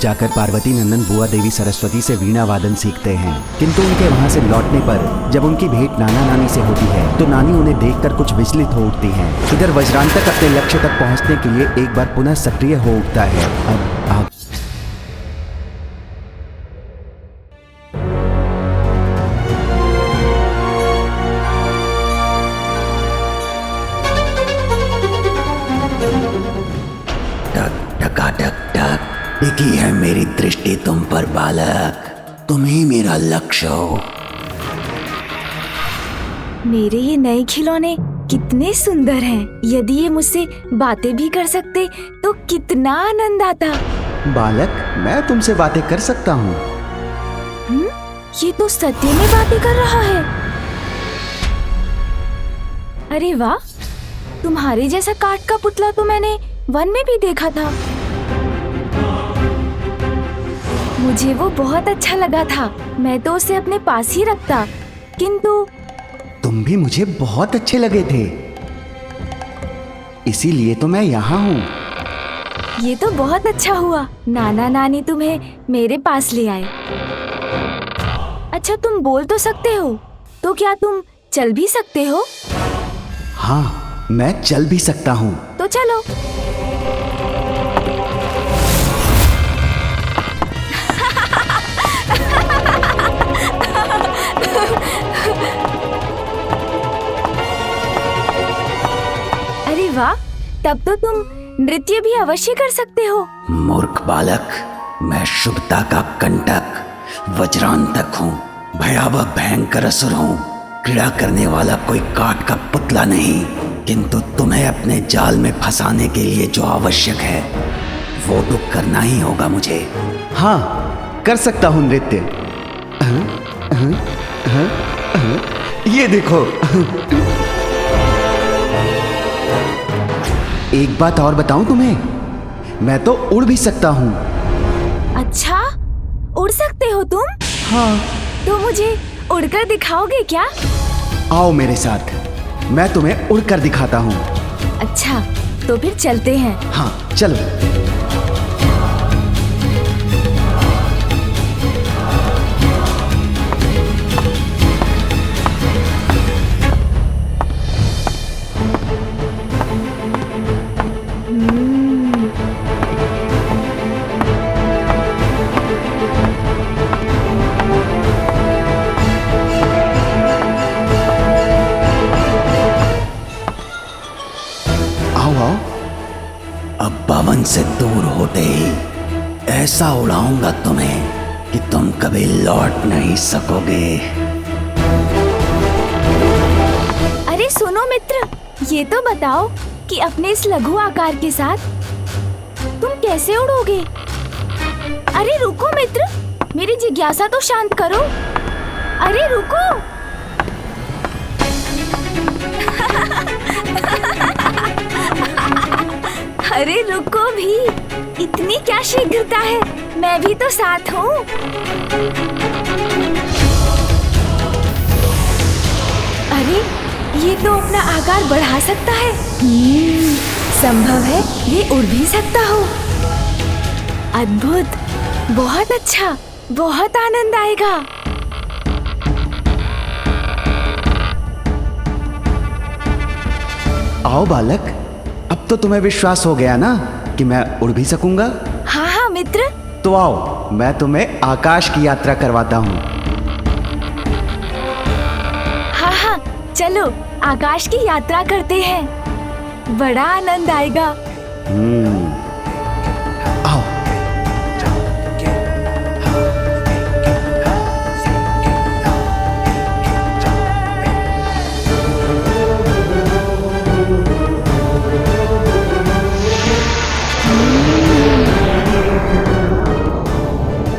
जाकर पार्वती नंदन बुआ देवी सरस्वती से वीणा वादन सीखते हैं, किंतु उनके वहां से लौटने पर जब उनकी भेंट नाना नानी से होती है तो नानी उन्हें देखकर कुछ विचलित हो उठती हैं। इधर वज्रांतक अपने लक्ष्य तक पहुंचने के लिए एक बार पुनः सक्रिय हो उठता है। अब आप टिकी है मेरी दृष्टि तुम पर बालक, तुम ही मेरा लक्ष्य हो। मेरे ये नए खिलौने कितने सुंदर हैं। यदि ये मुझसे बातें भी कर सकते तो कितना आनंद आता। बालक, मैं तुमसे बातें कर सकता हूँ। ये तो सत्य में बातें कर रहा है। अरे वाह, तुम्हारे जैसा काठ का पुतला तो मैंने वन में भी देखा था। मुझे वो बहुत अच्छा लगा था। मैं तो उसे अपने पास ही रखता, किंतु तुम भी मुझे बहुत अच्छे लगे थे, इसीलिए तो मैं यहाँ हूँ। ये तो बहुत अच्छा हुआ, नाना नानी तुम्हें मेरे पास ले आए। अच्छा, तुम बोल तो सकते हो, तो क्या तुम चल भी सकते हो? हाँ, मैं चल भी सकता हूँ। तो चलो। अरे वाह, तब तो तुम नृत्य भी अवश्य कर सकते हो। मूर्ख बालक, मैं शुभता का कंटक वज्रांतक हूँ, भयावह भयंकर असुर हूँ, क्रीड़ा करने वाला कोई काठ का पुतला नहीं। किंतु तुम्हें अपने जाल में फंसाने के लिए जो आवश्यक है वो तो करना ही होगा मुझे। हाँ, कर सकता हूँ नृत्य। ये देखो। एक बात और बताऊं तुम्हें, मैं तो उड़ भी सकता हूँ। अच्छा, उड़ सकते हो तुम? हाँ। तो मुझे उड़कर दिखाओगे क्या? आओ मेरे साथ, मैं तुम्हें उड़कर दिखाता हूँ। अच्छा, तो फिर चलते हैं। हाँ, चलो। अब भवन से दूर होते ही ऐसा उड़ाऊंगा तुम्हें कि तुम कभी लौट नहीं सकोगे। अरे सुनो मित्र, ये तो बताओ कि अपने इस लघु आकार के साथ तुम कैसे उड़ोगे? अरे रुको मित्र, मेरी जिज्ञासा तो शांत करो। अरे रुको। अरे रुको भी, इतनी क्या शीघ्रता है? मैं भी तो साथ हूँ। अरे ये तो अपना आकार बढ़ा सकता है। संभव है ये उड़ भी सकता हो। अद्भुत, बहुत अच्छा, बहुत आनंद आएगा। आओ बालक, अब तो तुम्हें विश्वास हो गया ना कि मैं उड़ भी सकूंगा। हाँ हाँ मित्र। तो आओ, मैं तुम्हें आकाश की यात्रा करवाता हूँ। हाँ हाँ, चलो आकाश की यात्रा करते हैं, बड़ा आनंद आएगा। आओ।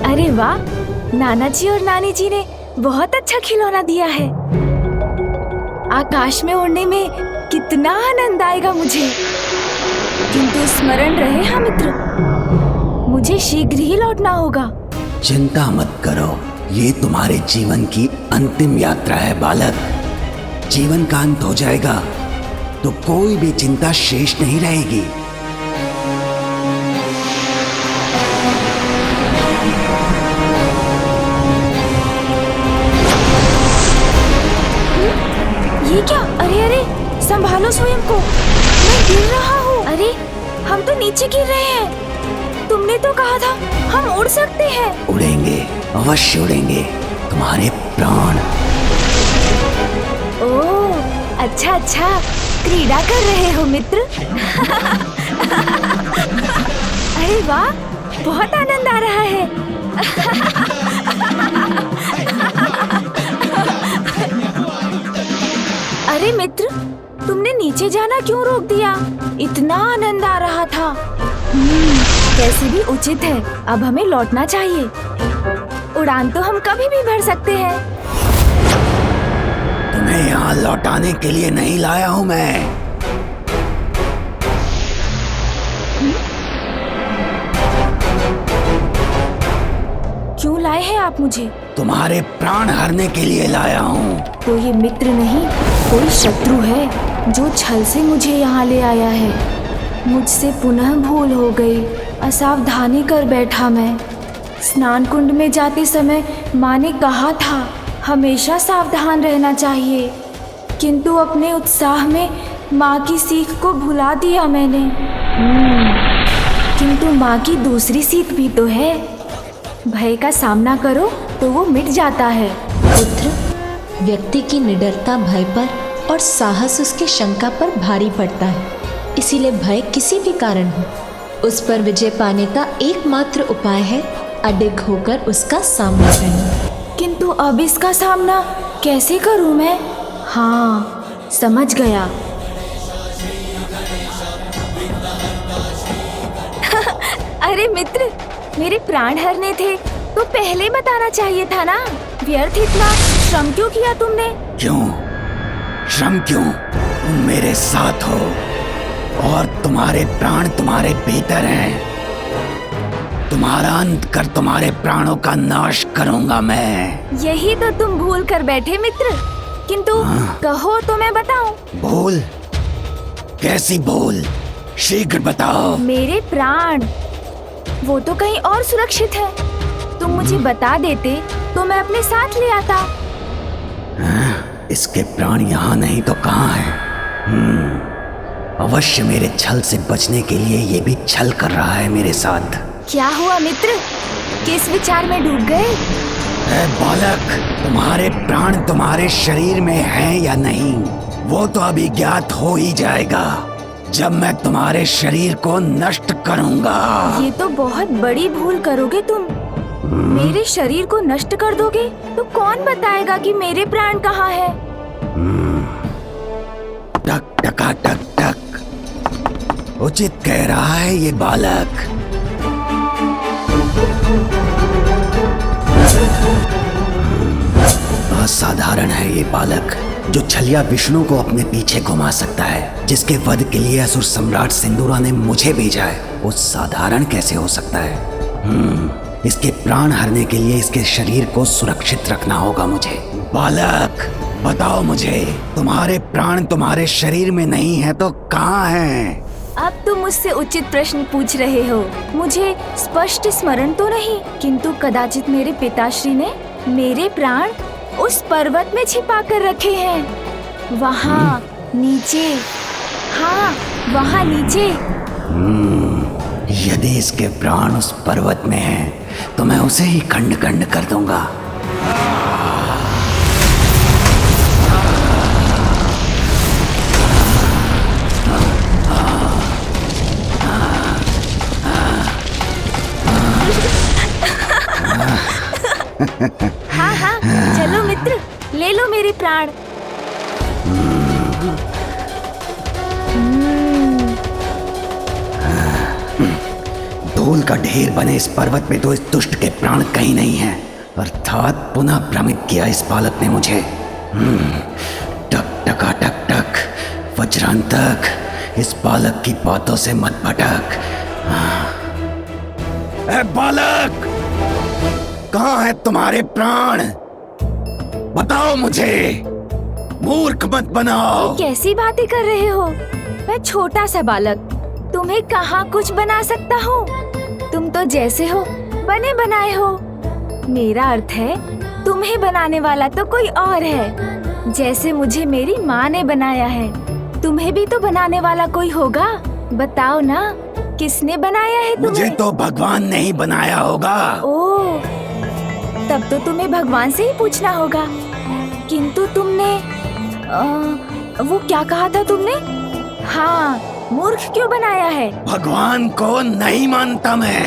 अरे वाह, नाना जी और नानी जी ने बहुत अच्छा खिलौना दिया है। आकाश में उड़ने में कितना आनंद आएगा मुझे। किंतु स्मरण रहे हाँ मित्र, मुझे शीघ्र ही लौटना होगा। चिंता मत करो, ये तुम्हारे जीवन की अंतिम यात्रा है बालक। जीवन का अंत हो जाएगा तो कोई भी चिंता शेष नहीं रहेगी। ये क्या? अरे अरे, संभालो स्वयं को, मैं गिर रहा हूँ। अरे हम तो नीचे गिर रहे हैं। तुमने तो कहा था हम उड़ सकते हैं। उड़ेंगे, अवश्य उड़ेंगे, तुम्हारे प्राण। ओह अच्छा अच्छा, क्रीड़ा कर रहे हो मित्र। अरे वाह, बहुत आनंद आ रहा है। अरे मित्र, तुमने नीचे जाना क्यों रोक दिया? इतना आनंद आ रहा था। कैसे भी उचित है, अब हमें लौटना चाहिए। उड़ान तो हम कभी भी भर सकते हैं। तुम्हें यहाँ लौटाने के लिए नहीं लाया हूँ मैं। क्यों लाए हैं आप मुझे? तुम्हारे प्राण हरने के लिए लाया हूँ। तो ये मित्र नहीं, कोई शत्रु है जो छल से मुझे यहाँ ले आया है। मुझसे पुनः भूल हो गई, असावधानी कर बैठा मैं। स्नान कुंड में जाते समय माँ ने कहा था हमेशा सावधान रहना चाहिए, किंतु अपने उत्साह में माँ की सीख को भुला दिया मैंने। किंतु माँ की दूसरी सीख भी तो है, भय का सामना करो तो वो मिट जाता है। पुत्र, व्यक्ति की निडरता भय पर और साहस उसके शंका पर भारी पड़ता है। इसीलिए भय किसी भी कारण हो, उस पर विजय पाने का एकमात्र उपाय है अडिग होकर उसका सामना करना। किंतु अब इसका सामना कैसे करूं मैं? हाँ, समझ गया। अरे मित्र, मेरे प्राण हरने थे तो पहले बताना चाहिए था ना। व्यर्थ इतना श्रम क्यों किया तुमने? क्यों श्रम क्यों? तुम मेरे साथ हो और तुम्हारे प्राण तुम्हारे भीतर हैं। तुम्हारा अंत कर तुम्हारे प्राणों का नाश करूंगा मैं। यही तो तुम भूल कर बैठे मित्र। किंतु कहो तो मैं बताऊं। भूल? कैसी भूल? शीघ्र बताओ। मेरे प्राण, वो तो कहीं और सुरक्षित है। तुम मुझे बता देते तो मैं अपने साथ ले आता। इसके प्राण यहाँ नहीं तो कहाँ है? अवश्य मेरे छल से बचने के लिए ये भी छल कर रहा है मेरे साथ। क्या हुआ मित्र, किस विचार में डूब गए? ऐ बालक, तुम्हारे प्राण तुम्हारे शरीर में हैं या नहीं, वो तो अभी ज्ञात हो ही जाएगा जब मैं तुम्हारे शरीर को नष्ट करूंगा। ये तो बहुत बड़ी भूल करोगे तुम। मेरे शरीर को नष्ट कर दोगे तो कौन बताएगा कि मेरे प्राण कहाँ है? टक टका टक टक, उचित कह रहा है ये बालक। असाधारण है ये बालक, जो छलिया विष्णु को अपने पीछे घुमा सकता है, जिसके वध के लिए असुर सम्राट सिंदूरा ने मुझे भेजा है। वो साधारण कैसे हो सकता है? इसके प्राण हरने के लिए इसके शरीर को सुरक्षित रखना होगा मुझे। बालक, बताओ मुझे, तुम्हारे प्राण तुम्हारे शरीर में नहीं है तो कहाँ हैं? अब तुम मुझसे उचित प्रश्न पूछ रहे हो। मुझे स्पष्ट स्मरण तो नहीं, किंतु कदाचित मेरे पिताश्री ने मेरे प्राण उस पर्वत में छिपा कर रखे हैं। वहाँ नीचे, हाँ वहाँ नीचे। यदि इसके प्राण उस पर्वत में हैं, तो मैं उसे ही खंड खंड कर दूंगा। हाँ हाँ, चलो मित्र, ले लो मेरे प्राण। धूल का ढेर बने इस पर्वत में तो इस दुष्ट के प्राण कहीं नहीं हैं। अर्थात पुनः भ्रमित किया इस बालक ने मुझे। टक टका टक टक, वज्रांतक, इस बालक की बातों से मत भटक। ए बालक, कहाँ है तुम्हारे प्राण? बताओ मुझे, मूर्ख मत बनाओ। कैसी बातें कर रहे हो? मैं छोटा सा बालक, तुम्हें कहाँ कुछ बना सकता हूँ? तुम तो जैसे हो बने बनाए हो। मेरा अर्थ है तुम्हें बनाने वाला तो कोई और है। जैसे मुझे मेरी माँ ने बनाया है। तुम्हें भी तो बनाने वाला कोई होगा, बताओ ना, किसने बनाया है तुम्हें? मुझे तो भगवान ने ही बनाया होगा। ओह, तब तो तुम्हें भगवान से ही पूछना होगा। किंतु तुमने वो क्या कहा था तुमने? हाँ, मूर्ख क्यों बनाया है? भगवान को नहीं मानता मैं,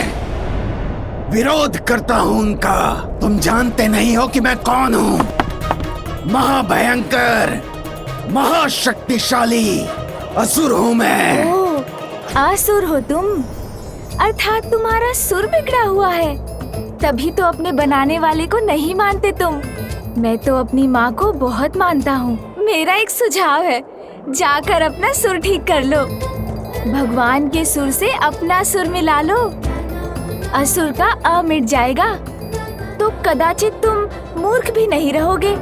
विरोध करता हूँ उनका। तुम जानते नहीं हो कि मैं कौन हूँ? महाभयंकर, महाशक्तिशाली असुर हूँ मैं। ओह, असुर हो तुम, अर्थात तुम्हारा सुर बिगड़ा हुआ है, तभी तो अपने बनाने वाले को नहीं मानते तुम। मैं तो अपनी माँ को बहुत मानता हूँ। मेरा एक सुझाव है, जाकर अपना सुर ठीक कर लो। भगवान के सुर से अपना सुर मिला लो, असुर का अ मिट जाएगा, तो कदाचित तुम मूर्ख भी नहीं रहोगे।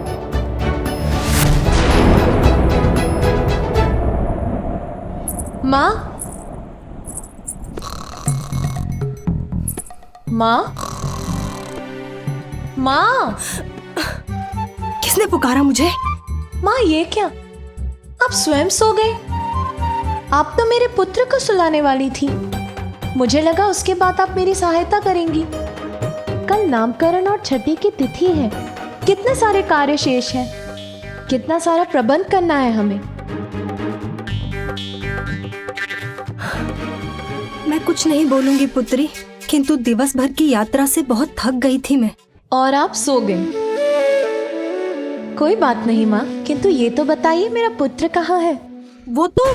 माँ, माँ, माँ, किसने पुकारा मुझे? माँ, ये क्या? आप स्वयं सो गए? आप तो मेरे पुत्र को सुलाने वाली थी। मुझे लगा उसके बाद आप मेरी सहायता करेंगी। कल नामकरण और छठी की तिथि है, कितने सारे कार्य शेष हैं, कितना सारा प्रबंध करना है हमें। मैं कुछ नहीं बोलूंगी पुत्री, किंतु दिवस भर की यात्रा से बहुत थक गई थी मैं। और आप सो गए। कोई बात नहीं माँ, किंतु ये तो बताइए मेरा पुत्र कहाँ है? वो तो,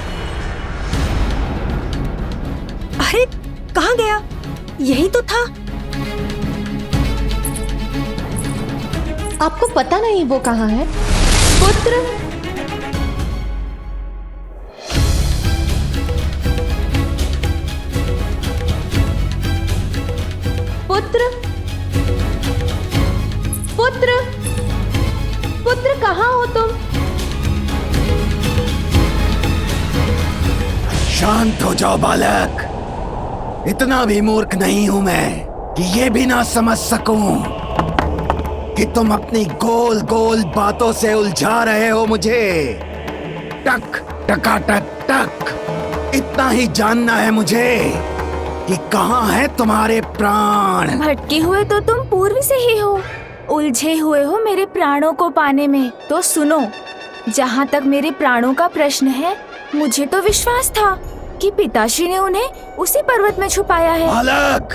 अरे कहाँ गया? यही तो था। आपको पता नहीं वो कहाँ है? पुत्र, पुत्र, पुत्र, पुत्र, कहाँ हो तुम? शांत हो जाओ बालक, इतना भी मूर्ख नहीं हूं मैं कि ये भी ना समझ सकूं कि तुम अपनी गोल गोल बातों से उलझा रहे हो मुझे। टक टका टक टक, इतना ही जानना है मुझे कि कहाँ है तुम्हारे प्राण। भटके हुए तो तुम पूर्व से ही हो, उलझे हुए हो मेरे प्राणों को पाने में। तो सुनो, जहाँ तक मेरे प्राणों का प्रश्न है, मुझे तो विश्वास था कि पिताश्री ने उन्हें उसी पर्वत में छुपाया है। बालक,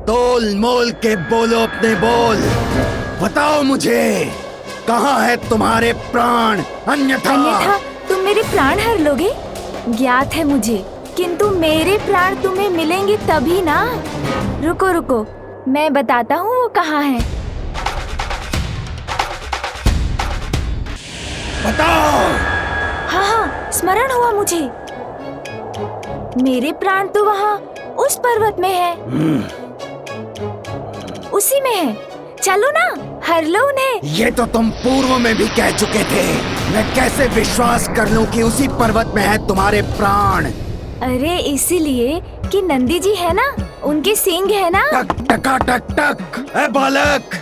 तोल मोल के बोलो अपने बोल, बताओ मुझे कहाँ है तुम्हारे प्राण, अन्यथा तुम मेरे प्राण हर लोगे, ज्ञात है मुझे, किंतु मेरे प्राण तुम्हें मिलेंगे तभी ना। रुको रुको, मैं बताता हूँ वो कहाँ है। बताओ। हाँ हाँ, स्मरण हुआ मुझे, मेरे प्राण तो वहाँ उस पर्वत में है, उसी में है। चलो ना, हर लो उन्हें। ये तो तुम पूर्व में भी कह चुके थे, मैं कैसे विश्वास कर लूं कि उसी पर्वत में है तुम्हारे प्राण? अरे इसीलिए कि नंदी जी है ना, उनके सींग है ना। टक टका टक टक। ए बालक,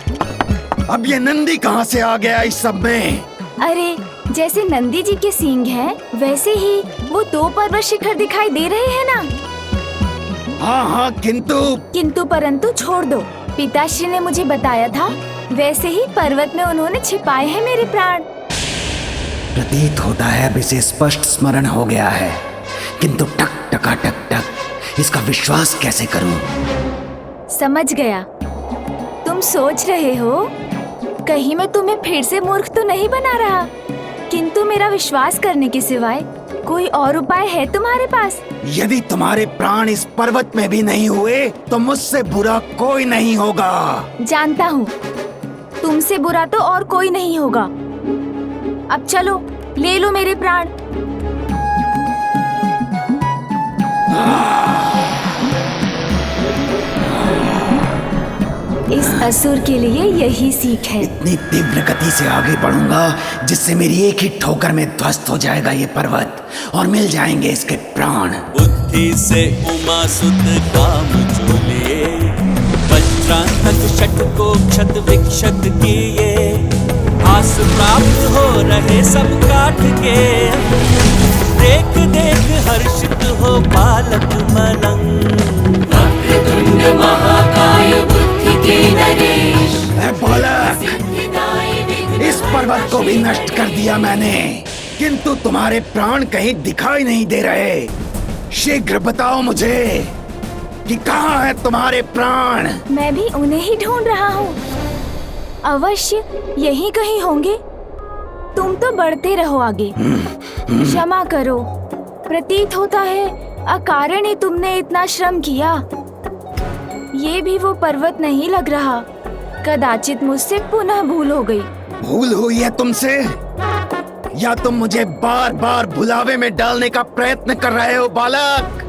अब ये नंदी कहाँ से आ गया इस सब में? अरे जैसे नंदी जी के सींग हैं, वैसे ही वो 2 पर्वत शिखर दिखाई दे रहे हैं ना। हाँ हाँ, किंतु परंतु छोड़ दो, पिताश्री ने मुझे बताया था, वैसे ही पर्वत में उन्होंने छिपाए हैं मेरे प्राण। प्रतीत होता है अब इसे स्पष्ट स्मरण हो गया है, किंतु टक टका टक टक, इसका विश्वास कैसे करूं? समझ गया, तुम सोच रहे हो कहीं मैं तुम्हें फिर से मूर्ख तो नहीं बना रहा, किंतु मेरा विश्वास करने के सिवाय कोई और उपाय है तुम्हारे पास? यदि तुम्हारे प्राण इस पर्वत में भी नहीं हुए तो मुझसे बुरा कोई नहीं होगा। जानता हूँ, तुमसे बुरा तो और कोई नहीं होगा। अब चलो, ले लो मेरे प्राण। इस असुर के लिए यही सीख है। इतनी तीव्र गति से आगे बढ़ूंगा जिससे मेरी एक ही ठोकर में ध्वस्त हो जाएगा ये पर्वत और मिल जाएंगे इसके प्राण। बुद्धि से उमा सुत काम जो लिए, वज्रांतक शठ को क्षत विक्षत किए, विश्वास प्राप्त हो रहे सब काट के। देख देख हर्षित हो बालक मलंग। वक्रतुंड महाकाय बुद्धि के नरेश। ऐ बालक, इस पर्वत को भी नष्ट कर दिया मैंने, किंतु तुम्हारे प्राण कहीं दिखाई नहीं दे रहे। शीघ्र बताओ मुझे कि कहाँ है तुम्हारे प्राण? मैं भी उन्हें ही ढूंढ रहा हूँ। अवश्य यहीं कहीं होंगे। तुम तो बढ़ते रहो आगे। क्षमा करो, प्रतीत होता है अकारण ही तुमने इतना श्रम किया। ये भी वो पर्वत नहीं लग रहा। कदाचित मुझसे पुनः भूल हो गई। भूल हुई है तुमसे, या तुम मुझे बार बार भुलावे में डालने का प्रयत्न कर रहे हो बालक?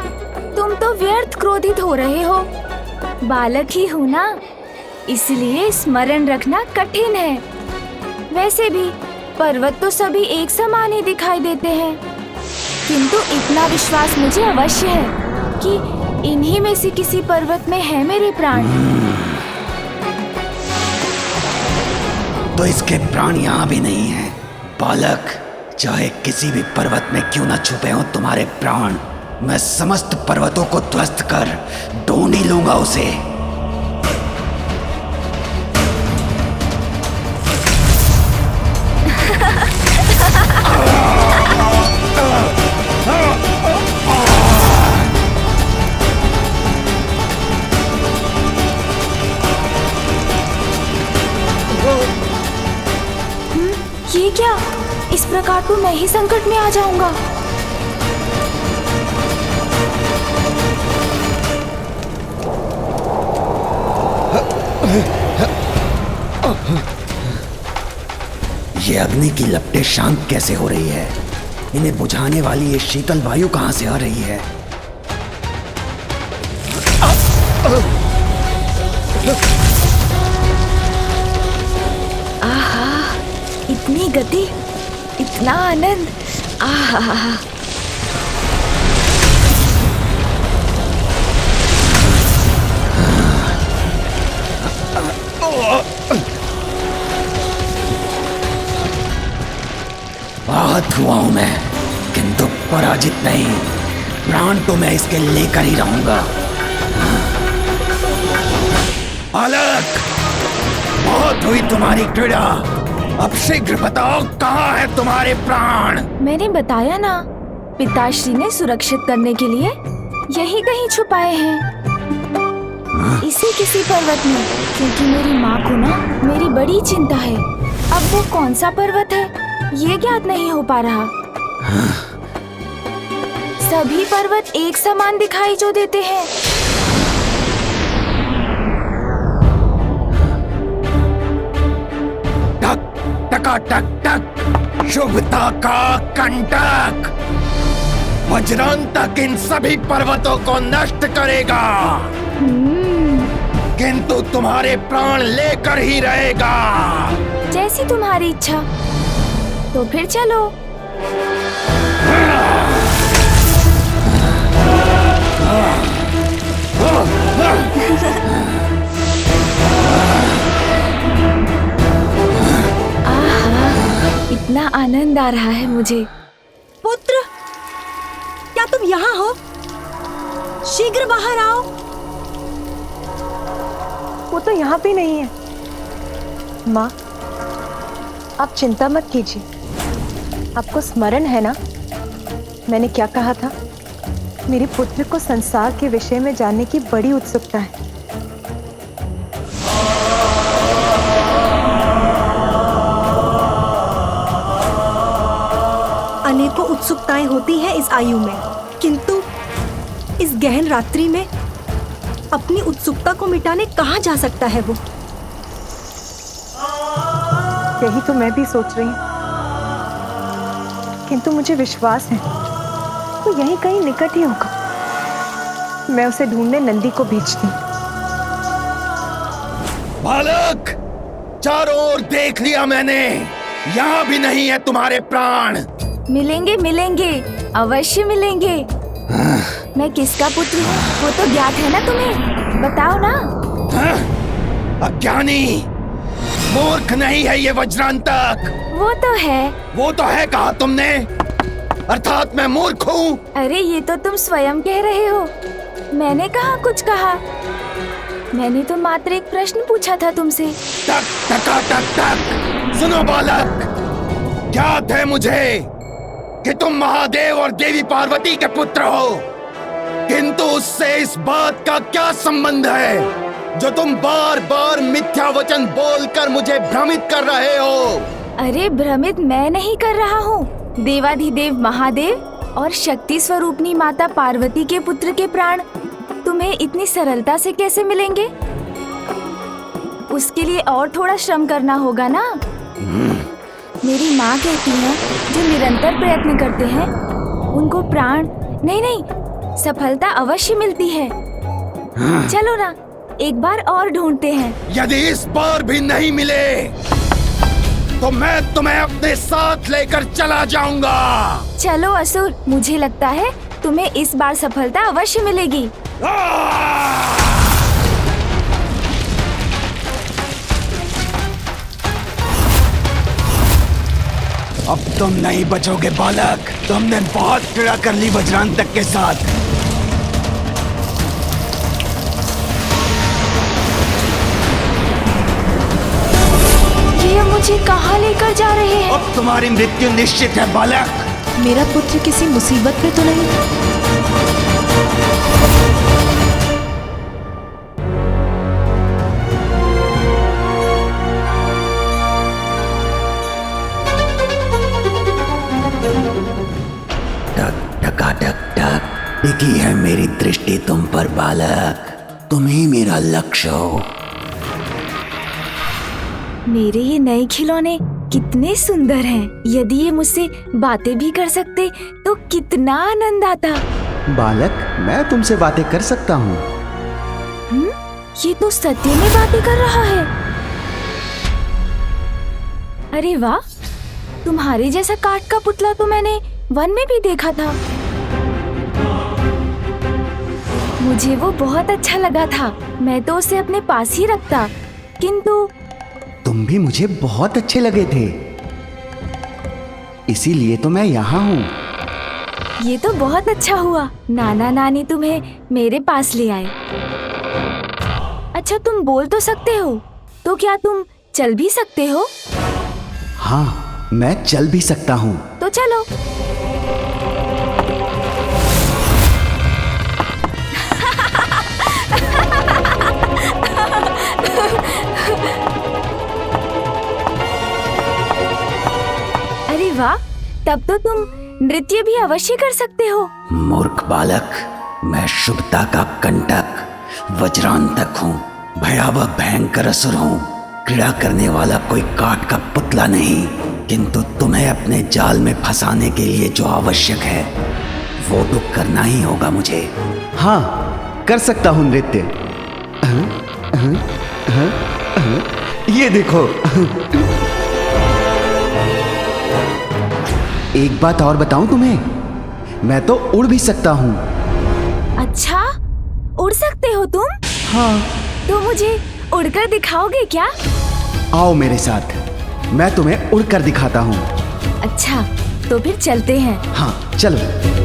तुम तो व्यर्थ क्रोधित हो रहे हो। बालक ही हूँ ना, इसलिए स्मरण रखना कठिन है। वैसे भी पर्वत तो सभी एक समान ही दिखाई देते हैं, किंतु इतना विश्वास मुझे अवश्य है कि इन्हीं में से किसी पर्वत में है मेरे प्राण। तो इसके प्राण यहाँ भी नहीं है बालक। चाहे किसी भी पर्वत में क्यों न छुपे हो तुम्हारे प्राण, मैं समस्त पर्वतों को ध्वस्त कर ढूंढ ही लूंगा उसे। ये क्या? इस प्रकार तो मैं ही संकट में आ जाऊंगा। ये अग्नि की लपटें शांत कैसे हो रही है? इन्हें बुझाने वाली ये शीतल वायु कहाँ से आ रही है? आहा, इतनी गति, इतना आनंद। आहा, आहत हुआ हूं मैं, किंतु पराजित नहीं। प्राण तो मैं इसके लेकर ही रहूंगा। बालक, बहुत हुई तुम्हारी क्रीड़ा। अब शीघ्र बताओ कहाँ है तुम्हारे प्राण? मैंने बताया ना, पिताश्री ने सुरक्षित करने के लिए यही कहीं छुपाए हैं, इसी किसी पर्वत में। क्योंकि मेरी माँ को ना मेरी बड़ी चिंता है। अब वो कौन सा पर्वत है ये ज्ञात नहीं हो पा रहा। सभी पर्वत एक समान दिखाई जो देते हैं। टक टका टक टक, शुभता का कंटक। वज्रांतक इन सभी पर्वतों को नष्ट करेगा, किंतु तुम्हारे प्राण लेकर ही रहेगा। जैसी तुम्हारी इच्छा। तो फिर चलो। इतना आनंद आ रहा है मुझे। पुत्र, क्या तुम यहाँ हो? शीघ्र बाहर आओ। वो तो यहाँ भी नहीं है। माँ, आप चिंता मत कीजिए। आपको स्मरण है ना, मैंने क्या कहा था? मेरे पुत्र को संसार के विषय में जानने की बड़ी उत्सुकता है। अनेकों उत्सुकताएं होती हैं इस आयु में, किंतु इस गहन रात्रि में अपनी उत्सुकता को मिटाने कहाँ जा सकता है वो? यही तो मैं भी सोच रही हूँ, किंतु मुझे विश्वास है वो यहीं कहीं निकट ही होगा। मैं उसे ढूंढने नंदी को भेजती हूँ। बालक, चारों ओर देख लिया मैंने, यहाँ भी नहीं है तुम्हारे प्राण। मिलेंगे मिलेंगे, अवश्य मिलेंगे। मैं किसका पुत्र हूँ वो तो ज्ञात है ना तुम्हें, बताओ ना। अज्ञानी, मूर्ख नहीं है ये वज्रांतक। वो तो है। वो तो है कहा तुमने, अर्थात मैं मूर्ख हूँ। अरे ये तो तुम स्वयं कह रहे हो, मैंने कहा कुछ कहा। मैंने तो मात्र एक प्रश्न पूछा था तुमसे। टक टका टक टक। सुनो बालक, ज्ञात है मुझे कि तुम महादेव और देवी पार्वती के पुत्र हो, किंतु उससे इस बात का क्या संबंध है जो तुम बार बार मिथ्या वचन बोलकर मुझे भ्रमित कर रहे हो? अरे भ्रमित मैं नहीं कर रहा हूँ। देवाधिदेव महादेव और शक्ति स्वरूपनी माता पार्वती के पुत्र के प्राण तुम्हें इतनी सरलता से कैसे मिलेंगे? उसके लिए और थोड़ा श्रम करना होगा ना। मेरी माँ कहती है जो निरंतर प्रयत्न करते हैं उनको प्राण नहीं सफलता अवश्य मिलती है। चलो ना एक बार और ढूंढते हैं। यदि इस बार भी नहीं मिले तो मैं तुम्हें अपने साथ लेकर चला जाऊंगा। चलो असुर, मुझे लगता है तुम्हें इस बार सफलता अवश्य मिलेगी। अब तुम नहीं बचोगे बालक, तुमने बहुत क्रीड़ा कर ली वज्रांतक के साथ। ये मुझे कहाँ लेकर जा रहे हैं? अब तुम्हारी मृत्यु निश्चित है बालक। मेरा पुत्र किसी मुसीबत में तो नहीं? टिकी है मेरी दृष्टि तुम पर बालक, तुम ही मेरा लक्ष्य हो। मेरे ये नए खिलौने कितने सुंदर हैं। यदि ये मुझसे बातें भी कर सकते तो कितना आनंद आता। बालक, मैं तुमसे बातें कर सकता हूँ। ये तो सत्य में बातें कर रहा है। अरे वाह, तुम्हारे जैसा काठ का पुतला तो मैंने वन में भी देखा था। मुझे वो बहुत अच्छा लगा था, मैं तो उसे अपने पास ही रखता, किंतु तुम भी मुझे बहुत अच्छे लगे थे, इसीलिए तो मैं यहाँ हूँ। ये तो बहुत अच्छा हुआ, नाना नानी तुम्हें मेरे पास ले आए। अच्छा, तुम बोल तो सकते हो, तो क्या तुम चल भी सकते हो? हाँ, मैं चल भी सकता हूँ। तो चलो। अरे वाह, तब तो तुम नृत्य भी अवश्य कर सकते हो। मूर्ख बालक, मैं शुभता का कंटक वज्रांतक हूँ, भयावह भयंकर असुर हूँ, क्रीड़ा करने वाला कोई काठ का पुतला नहीं। किंतु तुम्हें अपने जाल में फंसाने के लिए जो आवश्यक है वो तो करना ही होगा मुझे। हाँ, कर सकता हूँ नृत्य। ये देखो। एक बात और बताऊं तुम्हें, मैं तो उड़ भी सकता हूँ। अच्छा, उड़ सकते हो तुम? हाँ। तो मुझे उड़कर दिखाओगे क्या? आओ मेरे साथ, मैं तुम्हें उड़कर दिखाता हूँ। अच्छा, तो फिर चलते हैं। हाँ, चलो।